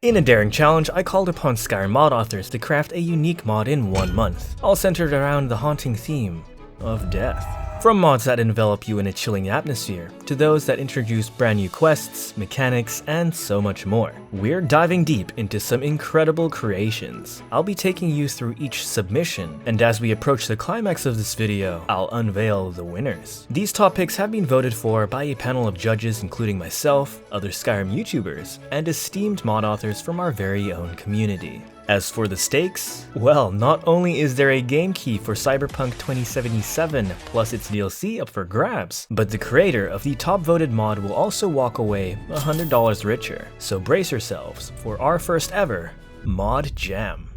In a daring challenge, I called upon Skyrim mod authors to craft a unique mod in 1 month, all centered around the haunting theme of death. From mods that envelop you in a chilling atmosphere, to those that introduce brand new quests, mechanics, and so much more. We're diving deep into some incredible creations. I'll be taking you through each submission, and as we approach the climax of this video, I'll unveil the winners. These top picks have been voted for by a panel of judges including myself, other Skyrim YouTubers, and esteemed mod authors from our very own community. As for the stakes, well, not only is there a game key for Cyberpunk 2077 plus its DLC up for grabs, but the creator of the top voted mod will also walk away $100 richer. So brace yourselves for our first ever Mod Jam.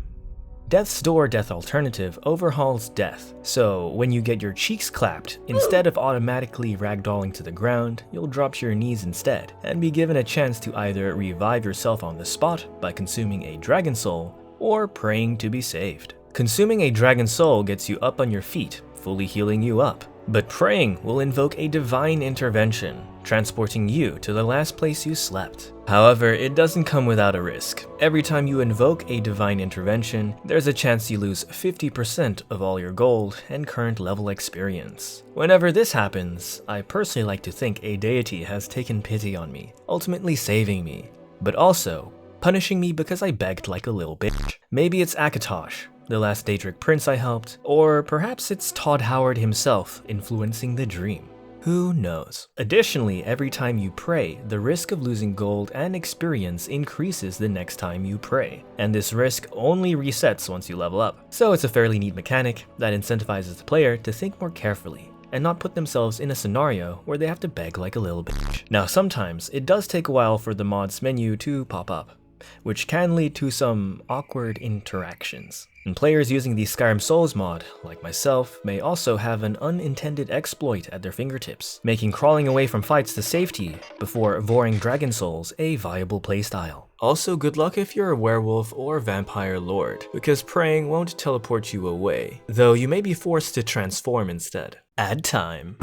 Death's Door Death Alternative overhauls death, so when you get your cheeks clapped, instead of automatically ragdolling to the ground, you'll drop to your knees instead, and be given a chance to either revive yourself on the spot by consuming a dragon soul, or praying to be saved. Consuming a dragon soul gets you up on your feet, fully healing you up, but praying will invoke a divine intervention, transporting you to the last place you slept. However, it doesn't come without a risk. Every time you invoke a divine intervention, there's a chance you lose 50% of all your gold and current level experience. Whenever this happens, I personally like to think a deity has taken pity on me, ultimately saving me, but also punishing me because I begged like a little bitch. Maybe it's Akatosh, the last Daedric prince I helped, or perhaps it's Todd Howard himself influencing the dream. Who knows? Additionally, every time you pray, the risk of losing gold and experience increases the next time you pray, and this risk only resets once you level up. So it's a fairly neat mechanic that incentivizes the player to think more carefully and not put themselves in a scenario where they have to beg like a little bitch. Now sometimes it does take a while for the mods menu to pop up, which can lead to some awkward interactions. And players using the Skyrim Souls mod, like myself, may also have an unintended exploit at their fingertips, making crawling away from fights to safety before voring dragon souls a viable playstyle. Also, good luck if you're a werewolf or vampire lord, because praying won't teleport you away, though you may be forced to transform instead. Add time.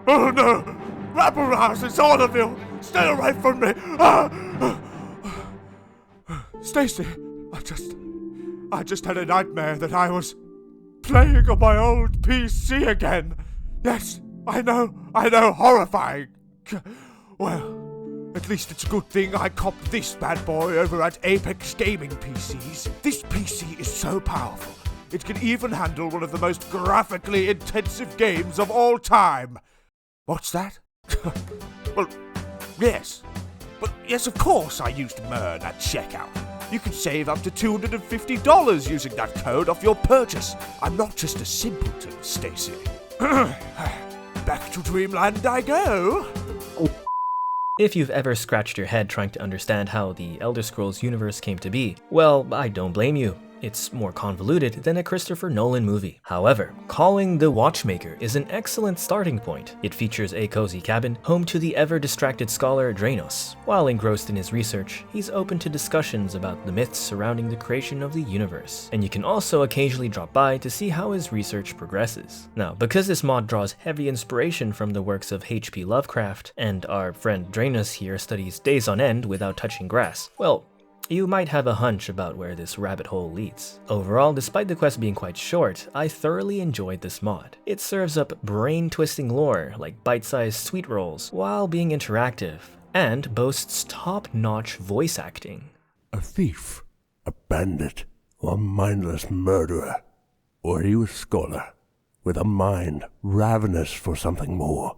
Oh no! Rabble-rouse, it's Orderville! Stay away from me! Stacy, I just had a nightmare that I was playing on my old PC again. Yes, I know, horrifying. Well, at least it's a good thing I copped this bad boy over at Apex Gaming PCs. This PC is so powerful, it can even handle one of the most graphically intensive games of all time. What's that? Well, yes. But yes, of course I used MERN at checkout. You can save up to $250 using that code off your purchase. I'm not just a simpleton, Stacy. Back to Dreamland I go. If you've ever scratched your head trying to understand how the Elder Scrolls universe came to be, well, I don't blame you. It's more convoluted than a Christopher Nolan movie. However, calling The Watchmaker is an excellent starting point. It features a cozy cabin, home to the ever-distracted scholar Drainos. While engrossed in his research, he's open to discussions about the myths surrounding the creation of the universe, and you can also occasionally drop by to see how his research progresses. Now, because this mod draws heavy inspiration from the works of H.P. Lovecraft, and our friend Drainos here studies days on end without touching grass, well, you might have a hunch about where this rabbit hole leads. Overall, despite the quest being quite short, I thoroughly enjoyed this mod. It serves up brain-twisting lore like bite-sized sweet rolls while being interactive, and boasts top-notch voice acting. A thief, a bandit, or mindless murderer, or he was scholar, with a mind ravenous for something more.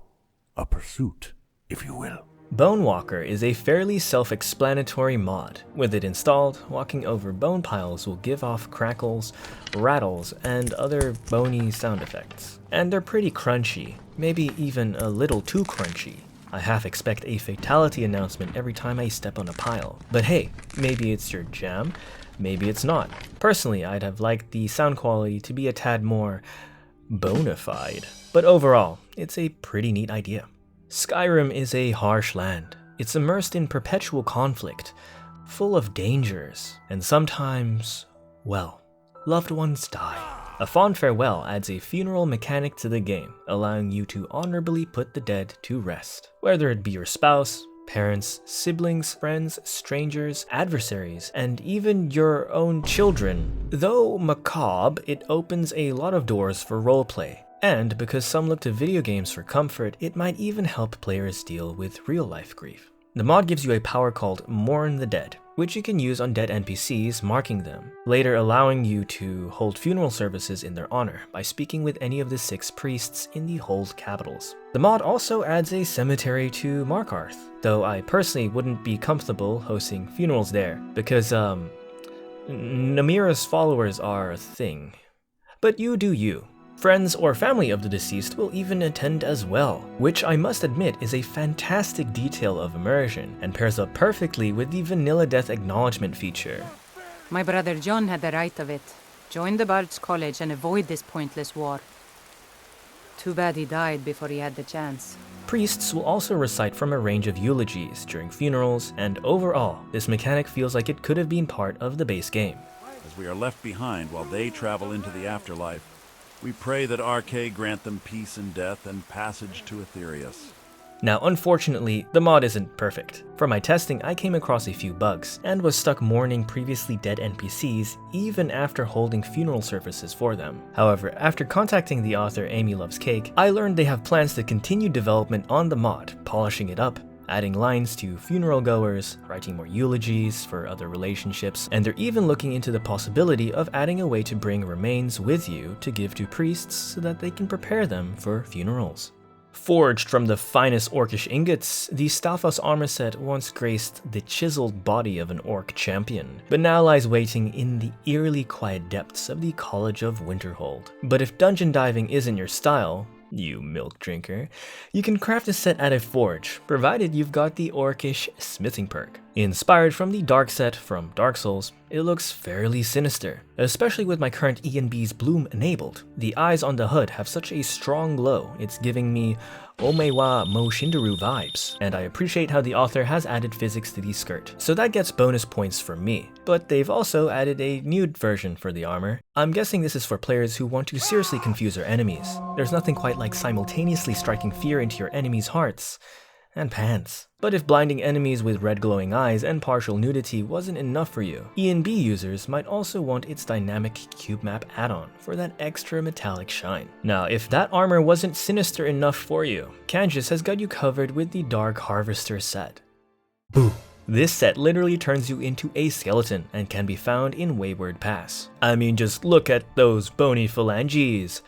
A pursuit, if you will. Bonewalker is a fairly self-explanatory mod. With it installed, walking over bone piles will give off crackles, rattles, and other bony sound effects. And they're pretty crunchy, maybe even a little too crunchy. I half expect a fatality announcement every time I step on a pile. But hey, maybe it's your jam, maybe it's not. Personally, I'd have liked the sound quality to be a tad more bona fide. But overall, it's a pretty neat idea. Skyrim is a harsh land. It's immersed in perpetual conflict, full of dangers, and sometimes, well, loved ones die. A fond farewell adds a funeral mechanic to the game, allowing you to honorably put the dead to rest. Whether it be your spouse, parents, siblings, friends, strangers, adversaries, and even your own children. Though macabre, it opens a lot of doors for roleplay. And because some look to video games for comfort, it might even help players deal with real-life grief. The mod gives you a power called Mourn the Dead, which you can use on dead NPCs, marking them, later allowing you to hold funeral services in their honor by speaking with any of the 6 priests in the Hold capitals. The mod also adds a cemetery to Markarth, though I personally wouldn't be comfortable hosting funerals there, because Namira's followers are a thing. But you do you. Friends or family of the deceased will even attend as well, which I must admit is a fantastic detail of immersion and pairs up perfectly with the vanilla death acknowledgement feature. My brother John had the right of it. Join the Bard's College and avoid this pointless war. Too bad he died before he had the chance. Priests will also recite from a range of eulogies during funerals, and overall, this mechanic feels like it could have been part of the base game. As we are left behind while they travel into the afterlife, we pray that RK grant them peace in death and passage to Aetherius. Now, unfortunately, the mod isn't perfect. For my testing, I came across a few bugs, and was stuck mourning previously dead NPCs even after holding funeral services for them. However, after contacting the author Amy Loves Cake, I learned they have plans to continue development on the mod, polishing it up, adding lines to funeral goers, writing more eulogies for other relationships, and they're even looking into the possibility of adding a way to bring remains with you to give to priests so that they can prepare them for funerals. Forged from the finest orcish ingots, the Stalfos armor set once graced the chiseled body of an orc champion, but now lies waiting in the eerily quiet depths of the College of Winterhold. But if dungeon diving isn't your style, you milk drinker, you can craft a set at a forge, provided you've got the orcish smithing perk. Inspired from the dark set from Dark Souls, it looks fairly sinister, especially with my current E&B's bloom enabled. The eyes on the hood have such a strong glow, it's giving me Omewa Mo Shinderu vibes, and I appreciate how the author has added physics to the skirt, so that gets bonus points for me. But they've also added a nude version for the armor. I'm guessing this is for players who want to seriously confuse their enemies. There's nothing quite like simultaneously striking fear into your enemies' hearts and pants. But if blinding enemies with red glowing eyes and partial nudity wasn't enough for you, E&B users might also want its dynamic cube map add-on for that extra metallic shine. Now, if that armor wasn't sinister enough for you, Canjus has got you covered with the Dark Harvester set. Boo! This set literally turns you into a skeleton and can be found in Wayward Pass. I mean, just look at those bony phalanges.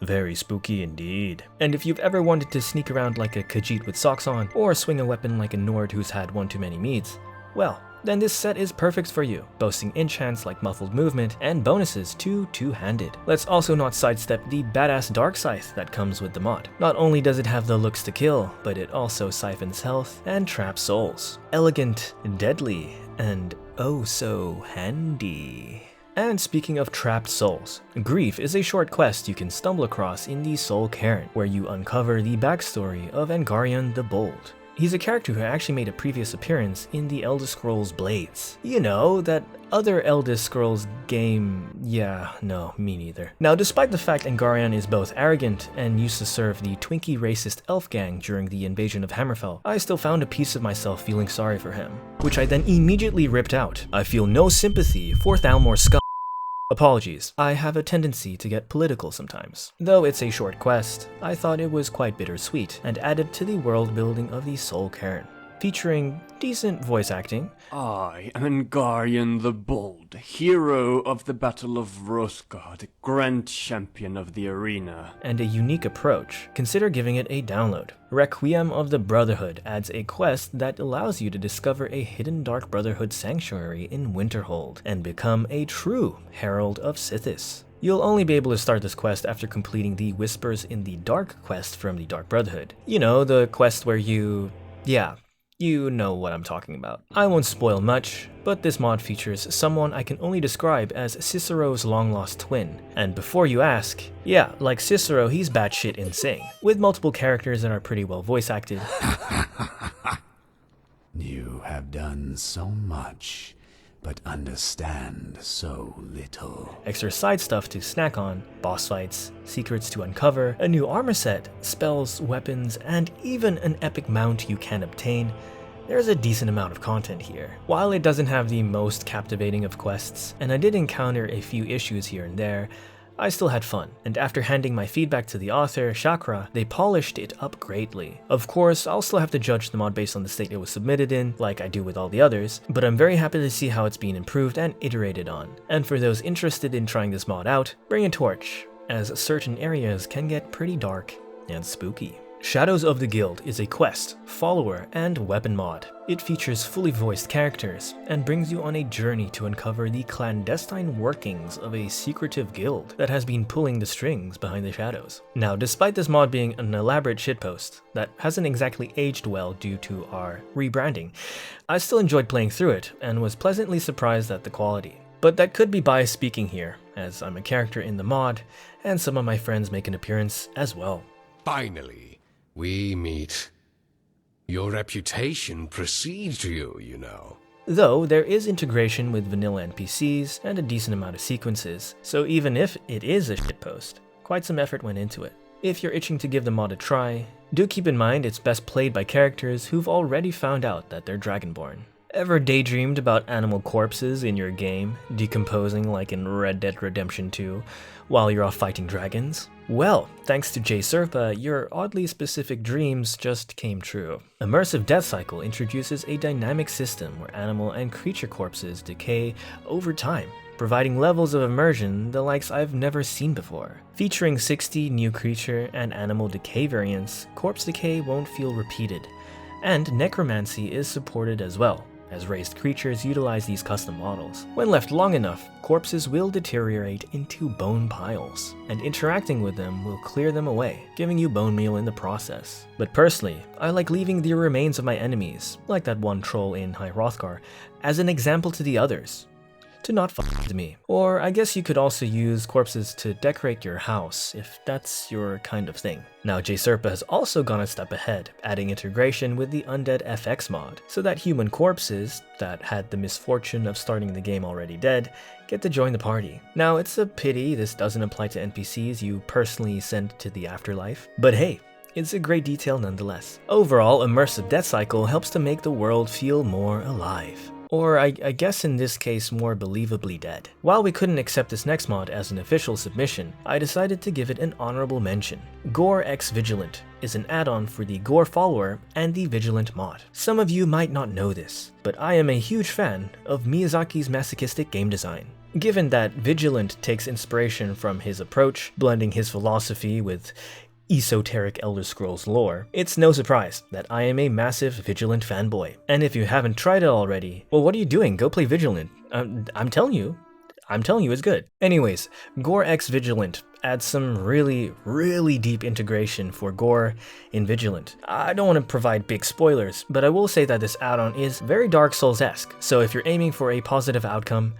Very spooky indeed. And if you've ever wanted to sneak around like a Khajiit with socks on, or swing a weapon like a Nord who's had one too many meads, well, then this set is perfect for you, boasting enchants like muffled movement and bonuses to two-handed. Let's also not sidestep the badass dark scythe that comes with the mod. Not only does it have the looks to kill, but it also siphons health and traps souls. Elegant, deadly, and oh so handy. And speaking of trapped souls, Grief is a short quest you can stumble across in the Soul Cairn, where you uncover the backstory of Angarion the Bold. He's a character who actually made a previous appearance in the Elder Scrolls Blades. You know, that other Elder Scrolls game. Yeah, no, me neither. Now, despite the fact Angarion is both arrogant and used to serve the Twinkie racist elf gang during the invasion of Hammerfell, I still found a piece of myself feeling sorry for him, which I then immediately ripped out. I feel no sympathy for Thalmor scum. Apologies, I have a tendency to get political sometimes. Though it's a short quest, I thought it was quite bittersweet and added to the world building of the Soul Cairn, featuring decent voice acting. I am Angarion the Bold, hero of the Battle of Rosgard, grand champion of the arena. And a unique approach. Consider giving it a download. Requiem of the Brotherhood adds a quest that allows you to discover a hidden Dark Brotherhood sanctuary in Winterhold and become a true Herald of Sithis. You'll only be able to start this quest after completing the Whispers in the Dark quest from the Dark Brotherhood. You know, the quest where you know what I'm talking about. I won't spoil much, but this mod features someone I can only describe as Cicero's long-lost twin. And before you ask, yeah, like Cicero, he's batshit insane, with multiple characters that are pretty well voice acted. You have done so much, but understand so little. Extra side stuff to snack on, boss fights, secrets to uncover, a new armor set, spells, weapons, and even an epic mount you can obtain. there's a decent amount of content here. While it doesn't have the most captivating of quests, and I did encounter a few issues here and there, I still had fun, and after handing my feedback to the author, Chakra, they polished it up greatly. Of course, I'll still have to judge the mod based on the state it was submitted in, like I do with all the others, but I'm very happy to see how it's being improved and iterated on. And for those interested in trying this mod out, bring a torch, as certain areas can get pretty dark and spooky. Shadows of the Guild is a quest, follower, and weapon mod. It features fully voiced characters, and brings you on a journey to uncover the clandestine workings of a secretive guild that has been pulling the strings behind the shadows. Now, despite this mod being an elaborate shitpost that hasn't exactly aged well due to our rebranding, I still enjoyed playing through it, and was pleasantly surprised at the quality. But that could be biased speaking here, as I'm a character in the mod, and some of my friends make an appearance as well. Finally, we meet. Your reputation precedes you, you know. Though there is integration with vanilla NPCs and a decent amount of sequences, so even if it is a shitpost, quite some effort went into it. If you're itching to give the mod a try, do keep in mind it's best played by characters who've already found out that they're Dragonborn. Ever daydreamed about animal corpses in your game, decomposing like in Red Dead Redemption 2, while you're off fighting dragons? Well, thanks to J Serpa, your oddly specific dreams just came true. Immersive Death Cycle introduces a dynamic system where animal and creature corpses decay over time, providing levels of immersion the likes I've never seen before. Featuring 60 new creature and animal decay variants, corpse decay won't feel repeated, and necromancy is supported as well, as raised creatures utilize these custom models. When left long enough, corpses will deteriorate into bone piles, and interacting with them will clear them away, giving you bone meal in the process. But personally, I like leaving the remains of my enemies, like that one troll in High Hrothgar, as an example to the others, to not fuck with me. Or I guess you could also use corpses to decorate your house, if that's your kind of thing. Now, J Serpa has also gone a step ahead, adding integration with the Undead FX mod, so that human corpses that had the misfortune of starting the game already dead get to join the party. Now, it's a pity this doesn't apply to NPCs you personally send to the afterlife, but hey, it's a great detail nonetheless. Overall, Immersive Death Cycle helps to make the world feel more alive. Or I guess in this case more believably dead. While we couldn't accept this next mod as an official submission, I decided to give it an honorable mention. Gore x Vigilant is an add-on for the Gore follower and the Vigilant mod. Some of you might not know this, but I am a huge fan of Miyazaki's masochistic game design. Given that Vigilant takes inspiration from his approach, blending his philosophy with esoteric Elder Scrolls lore, it's no surprise that I am a massive Vigilant fanboy. And if you haven't tried it already, well, what are you doing? Go play Vigilant. I'm telling you it's good. Anyways, Gore x Vigilant adds some really deep integration for Gore in Vigilant. I don't want to provide big spoilers, but I will say that this add-on is very Dark Souls-esque, so if you're aiming for a positive outcome,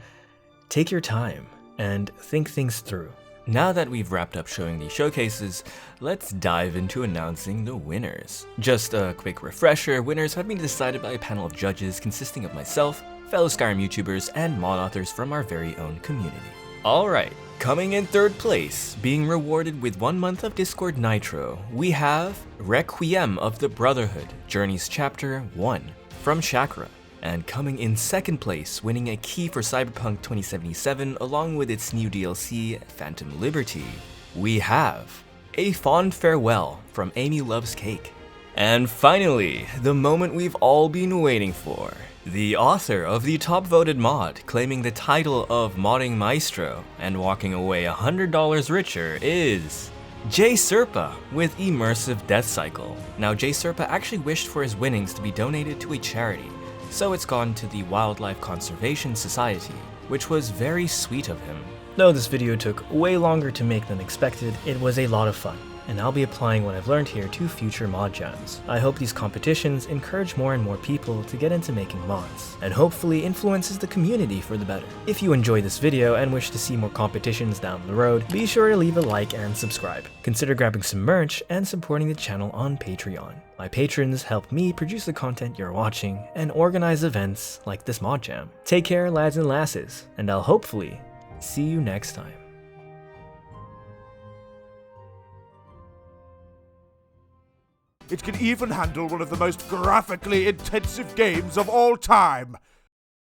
take your time and think things through. Now that we've wrapped up showing these showcases, let's dive into announcing the winners. Just a quick refresher, winners have been decided by a panel of judges consisting of myself, fellow Skyrim YouTubers, and mod authors from our very own community. Alright, coming in third place, being rewarded with 1 month of Discord Nitro, we have Requiem of the Brotherhood, Journeys Chapter 1, from Chakra. And coming in second place, winning a key for Cyberpunk 2077 along with its new DLC, Phantom Liberty, we have A Fond Farewell from Amy Loves Cake. And finally, the moment we've all been waiting for, the author of the top voted mod claiming the title of Modding Maestro and walking away $100 richer is J Serpa with Immersive Death Cycle. Now, J Serpa actually wished for his winnings to be donated to a charity, so it's gone to the Wildlife Conservation Society, which was very sweet of him. Though this video took way longer to make than expected, it was a lot of fun, and I'll be applying what I've learned here to future mod jams. I hope these competitions encourage more and more people to get into making mods, and hopefully influences the community for the better. If you enjoyed this video and wish to see more competitions down the road, be sure to leave a like and subscribe. Consider grabbing some merch and supporting the channel on Patreon. My patrons help me produce the content you're watching and organize events like this mod jam. Take care, lads and lasses, and I'll hopefully see you next time. It can even handle one of the most graphically intensive games of all time.